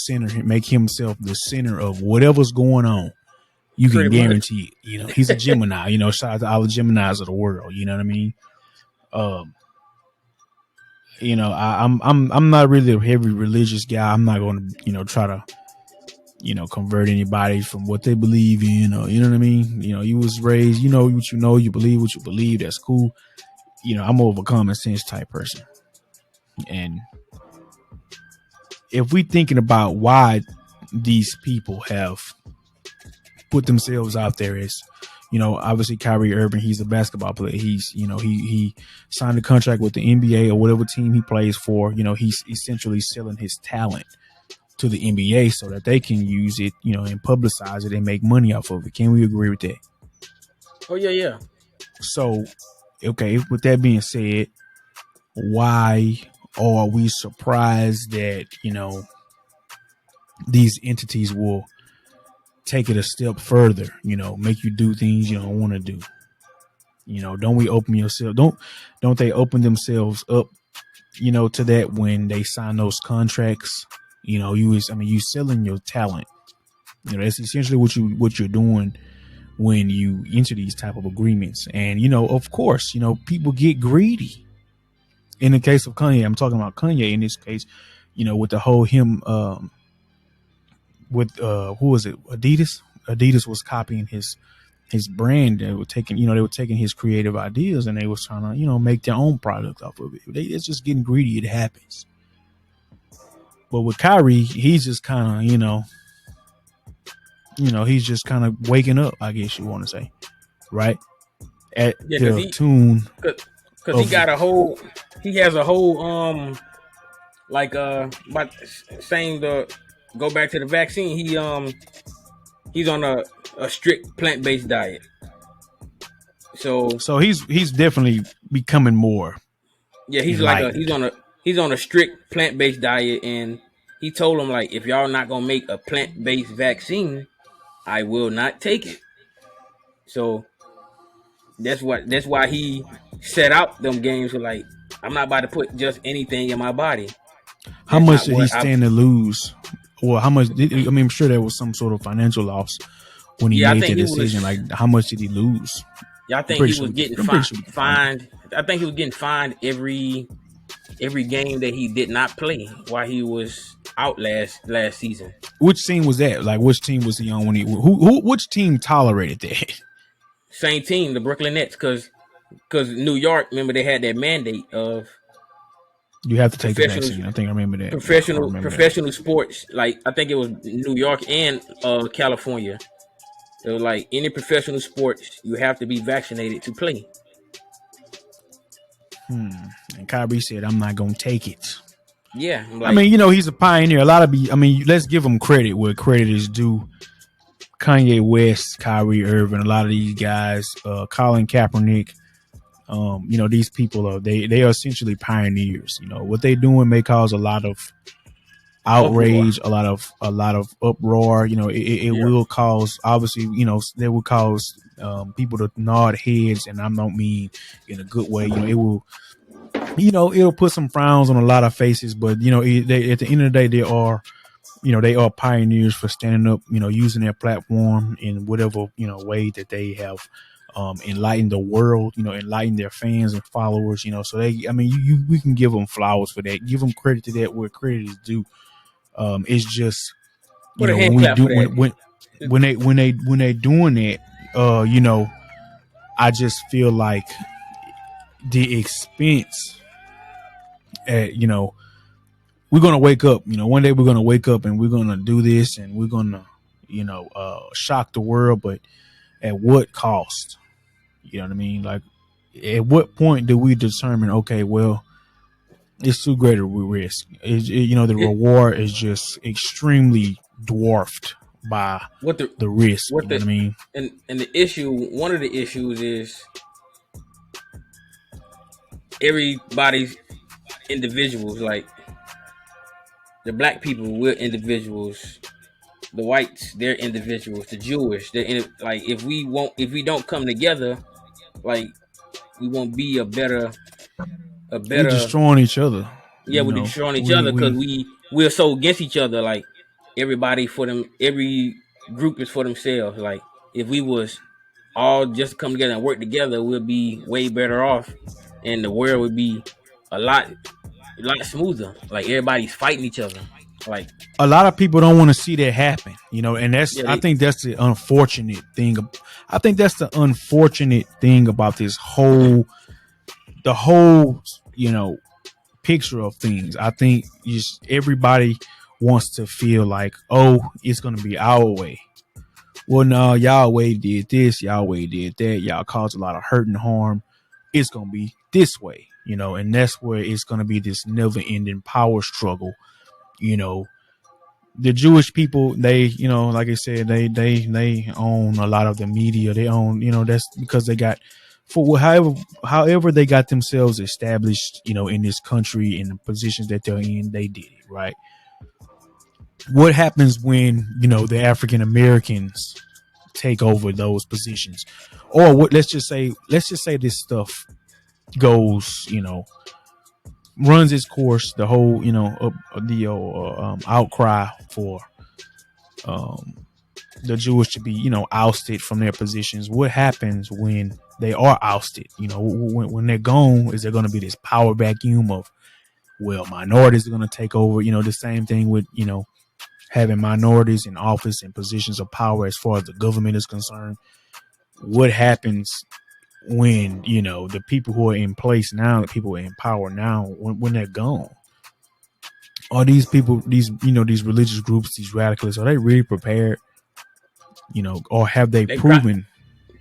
make himself the center of whatever's going on. You can guarantee it. He's a Gemini. Shout out to all the Geminis of the world. You know what I mean? I'm not really a heavy religious guy. I'm not going to try to convert anybody from what they believe in. You know what I mean? You was raised. You know what you know. You believe what you believe. That's cool. I'm more of a common sense type person. And if we thinking about why these people have put themselves out there as, obviously Kyrie Irving, he's a basketball player. He's, he signed a contract with the NBA or whatever team he plays for. He's essentially selling his talent to the NBA so that they can use it, and publicize it and make money off of it. Can we agree with that? Oh, yeah. So, okay, with that being said, why are we surprised that, these entities will take it a step further, make you do things you don't want to do? Don't we open yourself? Don't they open themselves up, to that when they sign those contracts? You selling your talent. That's essentially what you're doing when you enter these type of agreements. And, of course, people get greedy. In the case of Kanye, I'm talking about Kanye in this case, with the whole with who was it? Adidas. Adidas was copying his brand. They were taking his creative ideas and they was trying to, make their own product off of it. It's just getting greedy. It happens. But with Kyrie, he's just kind of, he's just kind of waking up, I guess you want to say, right? At the tune. Because he has a whole, about saying go back to the vaccine. He's on a strict plant-based diet. So he's definitely becoming more. Yeah, he's on a strict plant-based diet, and he told him, like, if y'all not gonna make a plant-based vaccine, I will not take it. So that's why he set out them games with, like, I'm not about to put just anything in my body. How much did he stand to lose? Or how much? I'm sure there was some sort of financial loss when he made the decision. Like, how much did he lose? Yeah, I think he was getting fined. I think he was getting fined every game that he did not play while he was out last season. Which team was that? Like, which team was he on when which team tolerated that? Same team, the Brooklyn Nets, because New York, remember, they had that mandate of you have to take the vaccine. I think I remember that. Professional sports, like, I think it was New York and California. It was like, any professional sports, you have to be vaccinated to play. And Kyrie said, I'm not going to take it. Yeah. Like, he's a pioneer. Let's give him credit where credit is due. Kanye West, Kyrie Irving, a lot of these guys, Colin Kaepernick, these people are they are essentially pioneers. What they're doing may cause a lot of outrage, a lot of uproar. It will cause, obviously, they will cause people to nod heads, and I don't mean in a good way. It will, it'll put some frowns on a lot of faces, but they, at the end of the day, they are pioneers for standing up, using their platform in whatever way that they have enlighten the world, enlighten their fans and followers, so we can give them flowers for that, give them credit to that where credit is due. It's just, Put a when hand we clap do, for that. when they doing that, I just feel like the expense we're going to wake up, one day we're going to wake up and we're going to do this and we're going to, shock the world, but at what cost? You know what I mean? Like, at what point do we determine, okay, well, it's too great a risk? The reward is just extremely dwarfed by the risk. You know what I mean? And the issue, one of the issues is everybody's individuals. Like, the black people, we're individuals. The whites, they're individuals. The Jewish, like, if we don't come together, like, we won't be a better. We destroying each other. Yeah, we're destroying each other because we're so against each other. Like, everybody for them, every group is for themselves. Like, if we was all just come together and work together, we'll be way better off, and the world would be a lot smoother. Like, everybody's fighting each other. Like, a lot of people don't want to see that happen, and that's, I think that's the unfortunate thing. I think that's the unfortunate thing about the whole, picture of things. I think just everybody wants to feel like, oh, it's going to be our way. Well, no, y'all way did this, y'all way did that, y'all caused a lot of hurt and harm. It's going to be this way, and that's where it's going to be this never ending power struggle. The Jewish people, they, like I said, they own a lot of the media. They own, that's because they got, however they got themselves established, in this country, in the positions that they're in, they did it, right? What happens when, the African Americans take over those positions? Or what, let's just say this stuff goes, runs its course, the whole, outcry for the Jewish to be, ousted from their positions. What happens when they are ousted? When they're gone, is there going to be this power vacuum of, well, minorities are going to take over? The same thing with, having minorities in office and positions of power as far as the government is concerned. What happens when, the people who are in place now, the people who are in power now, when they're gone? Are these people, these religious groups, these radicalists, are they really prepared? Or have they proven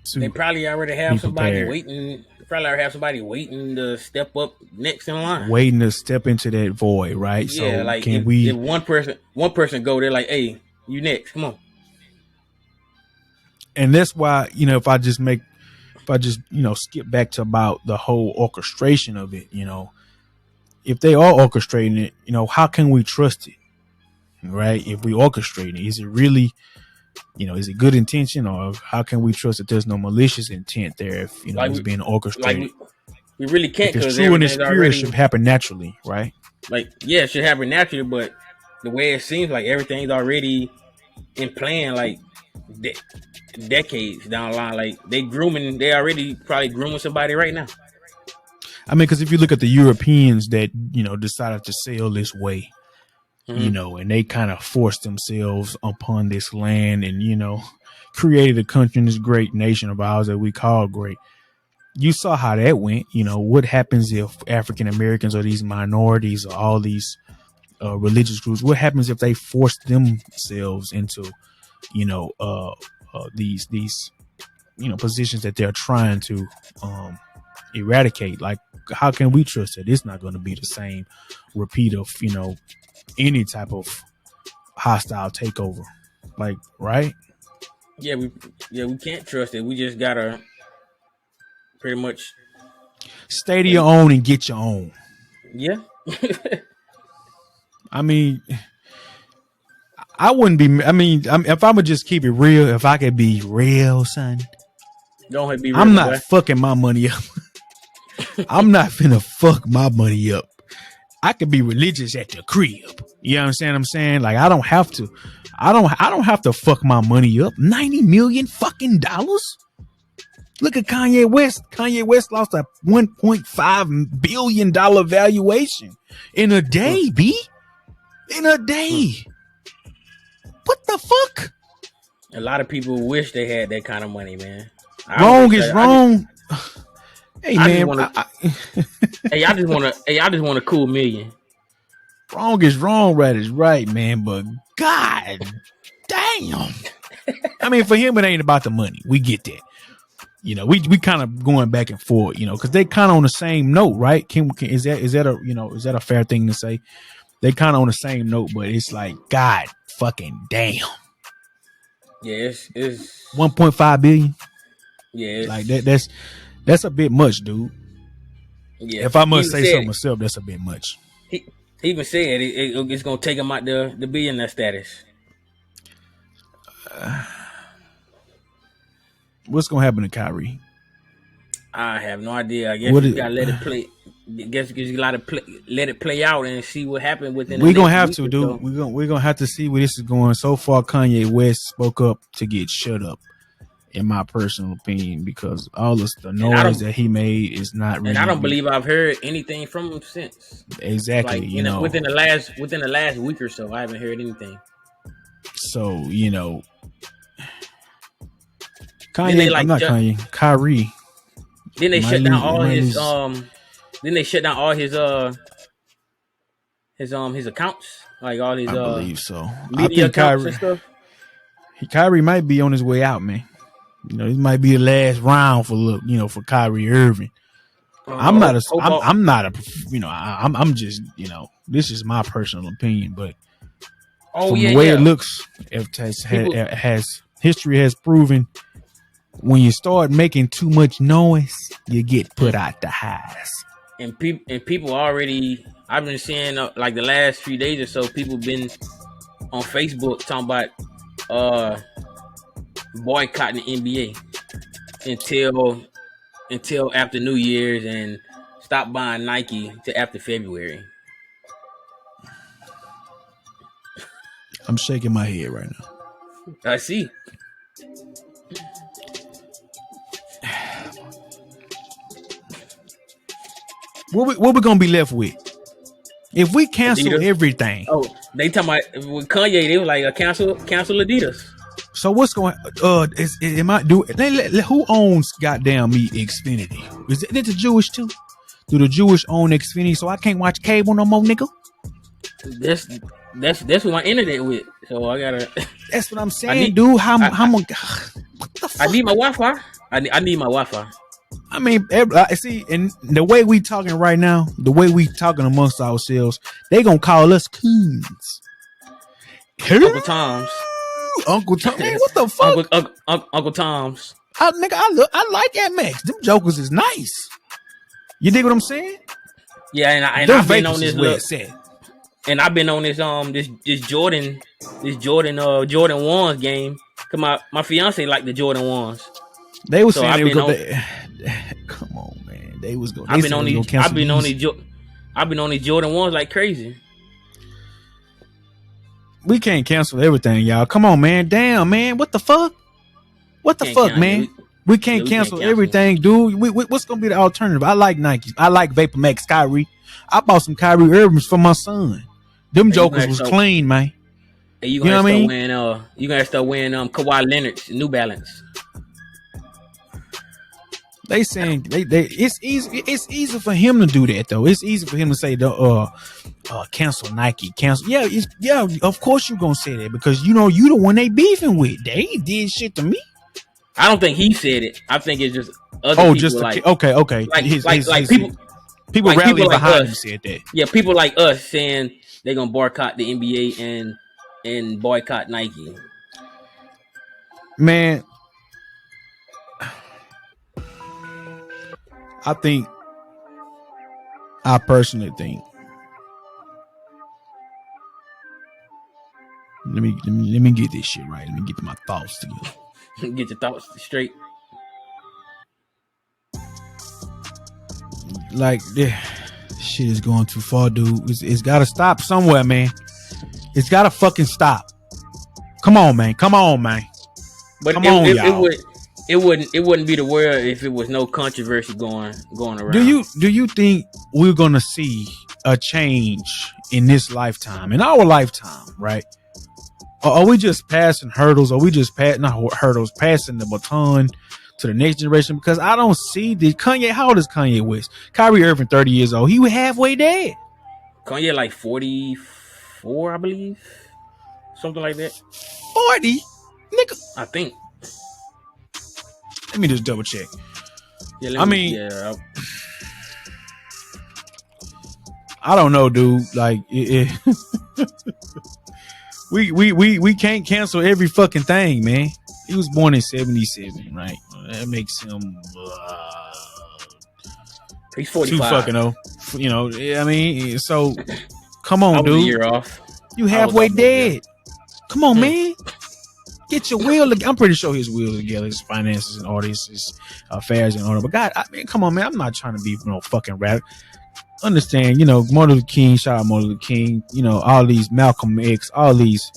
to? They probably already have somebody waiting. They probably already have somebody waiting to step up next in line, waiting to step into that void, right? Yeah, so like, if one person go, they're like, hey, you next, come on. And that's why, if I just skip back to about the whole orchestration of it, if they are orchestrating it, how can we trust it? Right? If we orchestrate it, is it really, is it good intention, or how can we trust that there's no malicious intent there if, it's being orchestrated? Like, we really can't, because it's true and it's pure, it should happen naturally, right? Like, yeah, it should happen naturally, but the way it seems like everything's already in plan, like, decades down the line. Like, they already probably grooming somebody right now. I mean, because if you look at the Europeans that, decided to sail this way, and they kind of forced themselves upon this land and, created a country in this great nation of ours that we call great. You saw how that went. What happens if African Americans or these minorities or all these religious groups, what happens if they force themselves into, these positions that they're trying to eradicate? Like, how can we trust that it's not going to be the same repeat of, any type of hostile takeover? Like, right? Yeah, we can't trust it. We just gotta pretty much stay to your own and get your own. Yeah. I mean, I wouldn't be. I mean, if I would just keep it real, if I could be real, son, don't be real, I'm not fucking my money up. I'm not finna fuck my money up. I could be religious at the crib. You understand what I'm saying? Like, I don't have to. I don't have to fuck my money up. $90 million fucking dollars. Look at Kanye West. Kanye West lost a $1.5 billion valuation in a day, B. In a day. What the fuck? A lot of people wish they had that kind of money, man. Wrong is wrong. Hey man, I just want a cool million. Wrong is wrong, right is right, man. But God damn. I mean, for him, it ain't about the money. We get that. You know, we kind of going back and forth, you know, because they kind of on the same note, right? Is that a fair thing to say? They kind of on the same note, but it's like, God fucking damn. Yeah, it's 1.5 billion. Yeah, like that's a bit much, dude. Yeah, if I must say so myself, that's a bit much. He even said it's gonna take him out the billionaire status. What's gonna happen to Kyrie? I have no idea. I guess you gotta let it play. I guess you gotta let it play out and see what happened within. We're gonna have to, dude. We're gonna have to see where this is going. So far, Kanye West spoke up to get shut up, in my personal opinion, because all the noise that he made is not really. And I don't believe I've heard anything from him since. Exactly, like, within the last week or so, I haven't heard anything. So Kanye, Kyrie. Then they shut down all his Then they shut down all his accounts, like all his I believe so. media accounts and stuff. Kyrie might be on his way out, man. You know, this might be the last round for Kyrie Irving. I'm just, this is my personal opinion, but the way it looks, history has proven, when you start making too much noise, you get put out the house. And people already, I've been seeing like the last few days or so, people been on Facebook talking about boycotting the NBA until after New Year's and stop buying Nike to after February. I'm shaking my head right now. I see. What we gonna be left with if we cancel Adidas? Everything? Oh, they talking about with Kanye. They were like cancel Adidas. So what's going? Who owns goddamn me Xfinity? Is it the Jewish too? Do the Jewish own Xfinity? So I can't watch cable no more, nigga. That's what my internet with. So I gotta. That's what I'm saying, dude. How what the fuck? I need my Wi-Fi. I need my Wi-Fi. I mean, see, and the way we talking right now, the way we talking amongst ourselves, they gonna call us Kingz. Uncle Tom's. Uncle Tom. Hey, what the fuck? Uncle Tom's. I like MX. Them jokers is nice. You dig what I'm saying? Yeah, and I've been on this and I've been on this this Jordan 1s game. Cause my fiance liked the Jordan 1s. They was saying they was going. Come on, man. They was going. I've been on these Jordan 1s like crazy. We can't cancel everything, y'all. Come on, man. Damn, man. What the fuck? What the fuck, man? We can't cancel everything, dude. What's gonna be the alternative? I like Nikes. I like Vapor Max Kyrie. I bought some Kyrie Irvings for my son. Them jokers was clean, man. And you know what I mean? You gonna start wearing Kawhi Leonard's New Balance. They saying it's easy for him to do that though. It's easy for him to say cancel Nike, cancel. Yeah, of course you're gonna say that because you the one they beefing with. They ain't did shit to me. I don't think he said it. I think it's just other people. Okay. Like people rallying behind him said that. Yeah, people like us saying they're gonna boycott the NBA and boycott Nike. Man, I personally think. Let me get this shit right. Let me get my thoughts together. Get your thoughts straight. Like, shit is going too far, dude. It's got to stop somewhere, man. It's got to fucking stop. Come on, man. But y'all. it wouldn't be the world if it was no controversy going Do around. you think we're gonna see a change in this lifetime, in our lifetime, right? Or are we just passing hurdles? Are we just not hurdles, passing the baton to the next generation? Because I don't see the Kanye. How old is Kanye West? Kyrie Irving, 30 years old. He was halfway dead. Kanye like 44, I believe, something like that. 40, nigga. I think. Let me just double check. Yeah, I mean, yeah. I don't know, dude. Like, we can't cancel every fucking thing, man. He was born in 77, right? That makes him He's 45. too fucking old. You know, I mean, so come on, I was dude. a year off. You halfway dead. Come on, man. Get your will. I'm pretty sure his will together, his finances and all this, his affairs and all that. But God, I mean, come on, man. I'm not trying to be no fucking rap. Understand, you know, Martin Luther King, shout out Martin Luther King, you know, all these Malcolm X, all these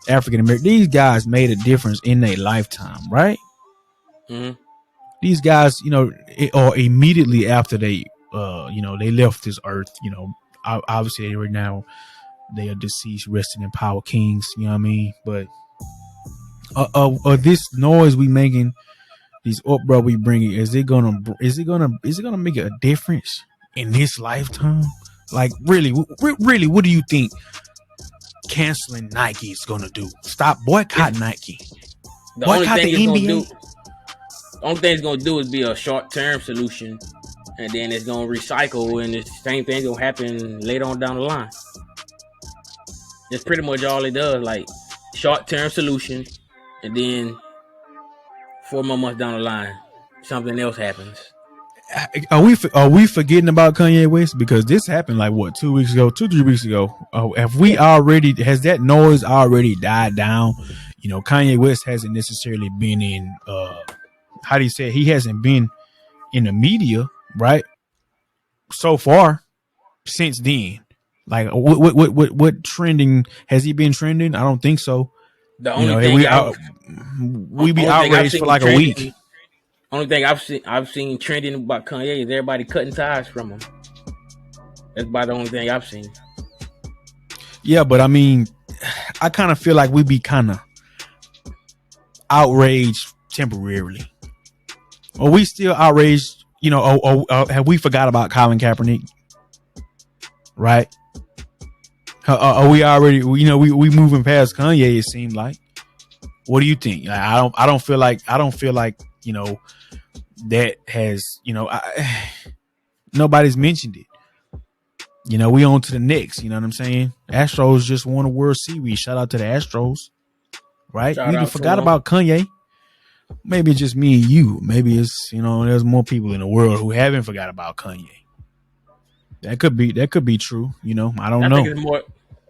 African American, these guys made a difference in their lifetime, right? Mm-hmm. These guys, you know, or immediately after they, you know, they left this earth, you know, obviously right now they are deceased, resting in power, Kingz, you know what I mean? But this noise we making, these uproar we bringing, is it gonna make a difference in this lifetime? Like, really, what do you think canceling Nike is gonna do? Stop boycotting Nike. Boycott the NBA. The only thing it's gonna do is be a short-term solution, and then it's gonna recycle, and the same thing's gonna happen later on down the line. That's pretty much all it does. Like, short-term solution, and then 4 more months down the line, something else happens. Are we forgetting about Kanye West? Because this happened like what, 3 weeks ago? Has that noise already died down? You know, Kanye West hasn't necessarily been in how do you say it? He hasn't been in the media, right? So far since then. Like, what trending has he been trending? I don't think so. The only thing we be outraged for like a week. Only thing I've seen trending about Kanye is everybody cutting ties from him. That's about the only thing I've seen. Yeah, but I mean, I kind of feel like we be kind of outraged temporarily. Are we still outraged? You know, have we forgot about Colin Kaepernick? Right? Are we already? You know, we moving past Kanye. It seemed like. What do you think? Like, I don't feel like you know that has, you know, nobody's mentioned it. You know, we on to the next. You know what I'm saying? Astros just won a World Series. Shout out to the Astros. Right? We forgot about Kanye. Maybe it's just me and you. Maybe it's, you know, there's more people in the world who haven't forgot about Kanye. That could be true. You know, I don't know.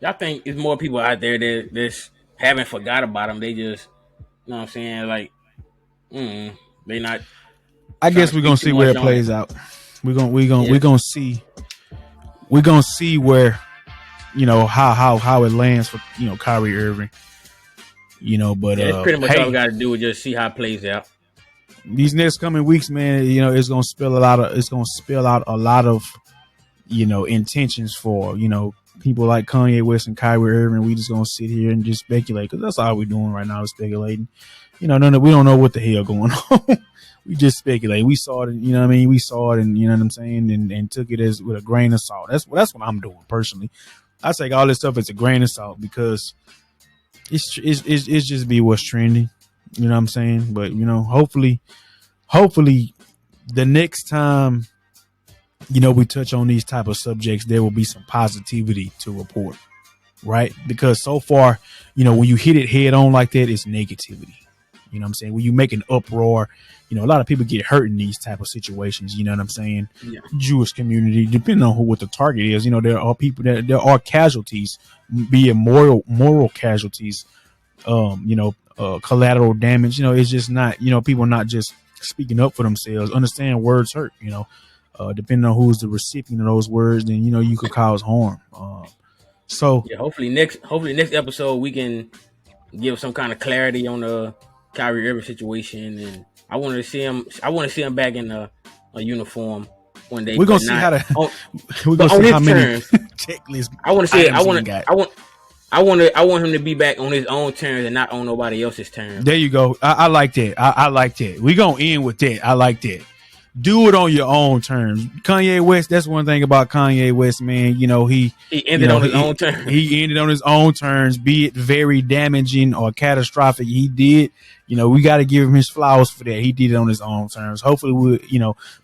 I think it's more people out there that haven't forgot about him. They just, you know what I'm saying? Like, they not. I guess we're gonna see where it plays out. We're gonna see where, you know, how it lands for, you know, Kyrie Irving. You know, but that's pretty much all we got to do is just see how it plays out. These next coming weeks, man, you know, it's gonna spill out a lot of, you know, intentions for, you know, people like Kanye West and Kyrie Irving. We just gonna sit here and just speculate, because that's all we're doing right now is speculating. You know, we don't know what the hell going on. We just speculate. We saw it, you know what I mean? We saw it, and you know what I'm saying, and took it as with a grain of salt. That's what I'm doing personally. I take all this stuff as a grain of salt, because it's just be what's trending. You know what I'm saying? But, you know, hopefully the next time, you know, we touch on these type of subjects, there will be some positivity to report, right? Because so far, you know, when you hit it head on like that, it's negativity. You know what I'm saying? When you make an uproar, you know, a lot of people get hurt in these type of situations. You know what I'm saying? Yeah. Jewish community, depending on what the target is, you know, there are casualties, be it moral casualties, you know, collateral damage. You know, it's just not, you know, people not just speaking up for themselves. Understand words hurt, you know. Depending on who's the recipient of those words, then, you know, you could cause harm. So yeah, hopefully next episode we can give some kind of clarity on the Kyrie Irving situation, and I want to see him. I want to see him back in a uniform one day. We're gonna but see not how to. on, We're but gonna on see his how many terms. checklist I want to see. items he got. I want him to be back on his own terms and not on nobody else's terms. There you go. I like that. I like that. We're gonna end with that. I like that. Do it on your own terms. Kanye West, that's one thing about Kanye West, man. You know, he ended on his own terms. He ended on his own terms, be it very damaging or catastrophic. He did. You know, we got to give him his flowers for that. He did it on his own terms. Hopefully, we'll,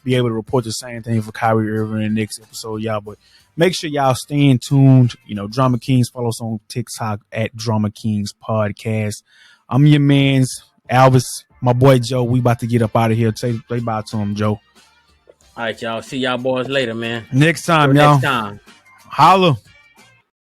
be able to report the same thing for Kyrie Irving in the next episode, y'all. But make sure y'all staying tuned. You know, Drama Kingz, follow us on TikTok at Drama Kingz Podcast. I'm your man's Alvis. My boy Joe, we about to get up out of here. Say bye to him, Joe. All right, y'all. See y'all boys later, man. Next time, y'all. Next time. Holla.